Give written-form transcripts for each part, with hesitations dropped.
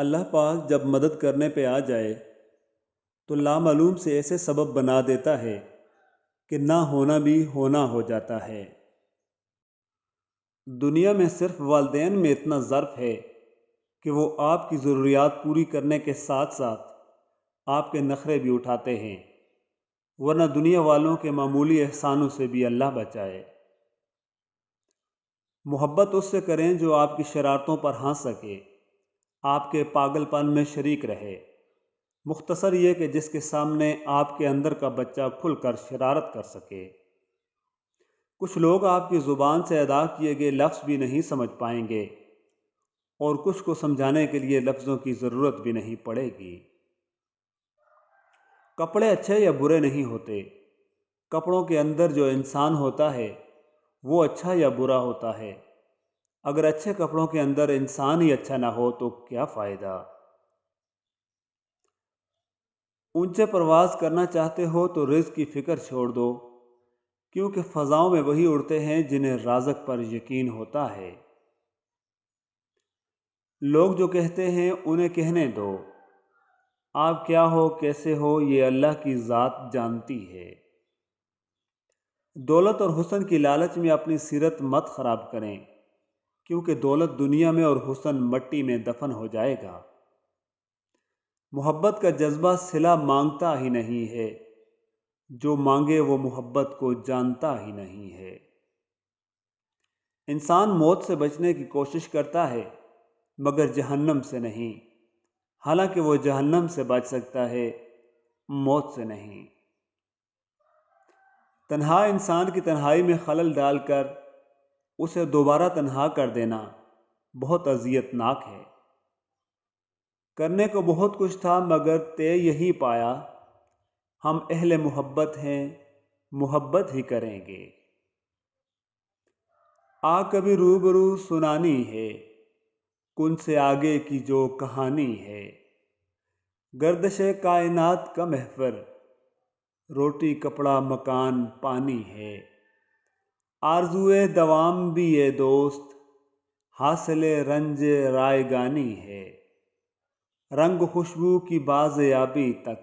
اللہ پاک جب مدد کرنے پہ آ جائے تو لامعلوم سے ایسے سبب بنا دیتا ہے کہ نہ ہونا بھی ہونا ہو جاتا ہے۔ دنیا میں صرف والدین میں اتنا ظرف ہے کہ وہ آپ کی ضروریات پوری کرنے کے ساتھ ساتھ آپ کے نخرے بھی اٹھاتے ہیں، ورنہ دنیا والوں کے معمولی احسانوں سے بھی اللہ بچائے۔ محبت اس سے کریں جو آپ کی شرارتوں پر ہنس سکے، آپ کے پاگل پن میں شریک رہے، مختصر یہ کہ جس کے سامنے آپ کے اندر کا بچہ کھل کر شرارت کر سکے۔ کچھ لوگ آپ کی زبان سے ادا کیے گئے لفظ بھی نہیں سمجھ پائیں گے، اور کچھ کو سمجھانے کے لیے لفظوں کی ضرورت بھی نہیں پڑے گی۔ کپڑے اچھے یا برے نہیں ہوتے، کپڑوں کے اندر جو انسان ہوتا ہے وہ اچھا یا برا ہوتا ہے۔ اگر اچھے کپڑوں کے اندر انسان ہی اچھا نہ ہو تو کیا فائدہ؟ اونچے پرواز کرنا چاہتے ہو تو رزق کی فکر چھوڑ دو، کیونکہ فضاؤں میں وہی اڑتے ہیں جنہیں رازق پر یقین ہوتا ہے۔ لوگ جو کہتے ہیں انہیں کہنے دو، آپ کیا ہو کیسے ہو یہ اللہ کی ذات جانتی ہے۔ دولت اور حسن کی لالچ میں اپنی سیرت مت خراب کریں، کیونکہ دولت دنیا میں اور حسن مٹی میں دفن ہو جائے گا۔ محبت کا جذبہ صلہ مانگتا ہی نہیں ہے، جو مانگے وہ محبت کو جانتا ہی نہیں ہے۔ انسان موت سے بچنے کی کوشش کرتا ہے مگر جہنم سے نہیں، حالانکہ وہ جہنم سے بچ سکتا ہے، موت سے نہیں۔ تنہا انسان کی تنہائی میں خلل ڈال کر اسے دوبارہ تنہا کر دینا بہت اذیت ناک ہے۔ کرنے کو بہت کچھ تھا مگر تے یہی پایا، ہم اہل محبت ہیں، محبت ہی کریں گے۔ آ کبھی روبرو سنانی ہے، کن سے آگے کی جو کہانی ہے۔ گردش کائنات کا محور، روٹی کپڑا مکان پانی ہے۔ آرزوئے دوام بھی یہ دوست، حاصل رنج رائگانی ہے۔ رنگ خوشبو کی بازیابی تک،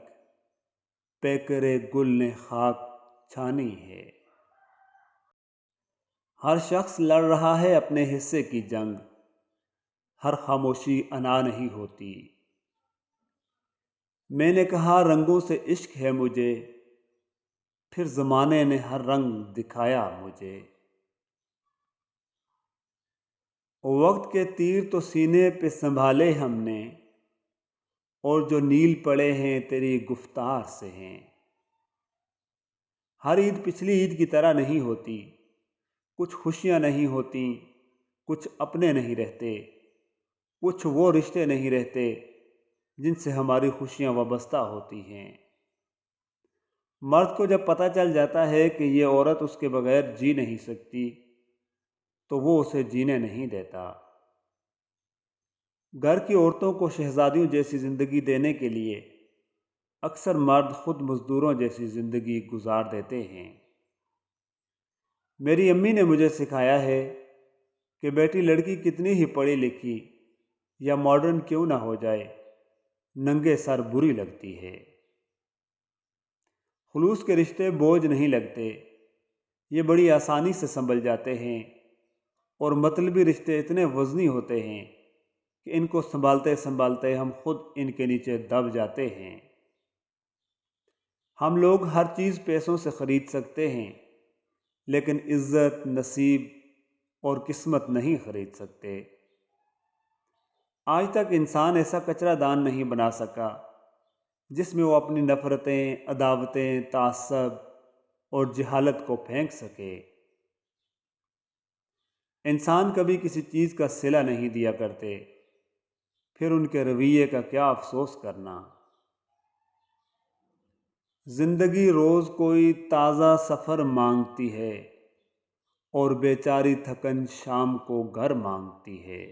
پیکرے گل نے خاک چھانی ہے۔ ہر شخص لڑ رہا ہے اپنے حصے کی جنگ، ہر خاموشی انا نہیں ہوتی۔ میں نے کہا رنگوں سے عشق ہے مجھے، پھر زمانے نے ہر رنگ دکھایا مجھے۔ وقت کے تیر تو سینے پہ سنبھالے ہم نے، اور جو نیل پڑے ہیں تیری گفتار سے ہیں۔ ہر عید پچھلی عید کی طرح نہیں ہوتی، کچھ خوشیاں نہیں ہوتی، کچھ اپنے نہیں رہتے، کچھ وہ رشتے نہیں رہتے جن سے ہماری خوشیاں وابستہ ہوتی ہیں۔ مرد کو جب پتہ چل جاتا ہے کہ یہ عورت اس کے بغیر جی نہیں سکتی تو وہ اسے جینے نہیں دیتا۔ گھر کی عورتوں کو شہزادیوں جیسی زندگی دینے کے لیے اکثر مرد خود مزدوروں جیسی زندگی گزار دیتے ہیں۔ میری امی نے مجھے سکھایا ہے کہ بیٹی لڑکی کتنی ہی پڑھی لکھی یا ماڈرن کیوں نہ ہو جائے، ننگے سر بری لگتی ہے۔ خلوص کے رشتے بوجھ نہیں لگتے، یہ بڑی آسانی سے سنبھل جاتے ہیں، اور مطلبی رشتے اتنے وزنی ہوتے ہیں کہ ان کو سنبھالتے سنبھالتے ہم خود ان کے نیچے دب جاتے ہیں۔ ہم لوگ ہر چیز پیسوں سے خرید سکتے ہیں، لیکن عزت، نصیب اور قسمت نہیں خرید سکتے۔ آج تک انسان ایسا کچرا دان نہیں بنا سکا جس میں وہ اپنی نفرتیں، عداوتیں، تعصب اور جہالت کو پھینک سکے۔ انسان کبھی کسی چیز کا صلہ نہیں دیا کرتے، پھر ان کے رویے کا کیا افسوس کرنا۔ زندگی روز کوئی تازہ سفر مانگتی ہے، اور بیچاری تھکن شام کو گھر مانگتی ہے۔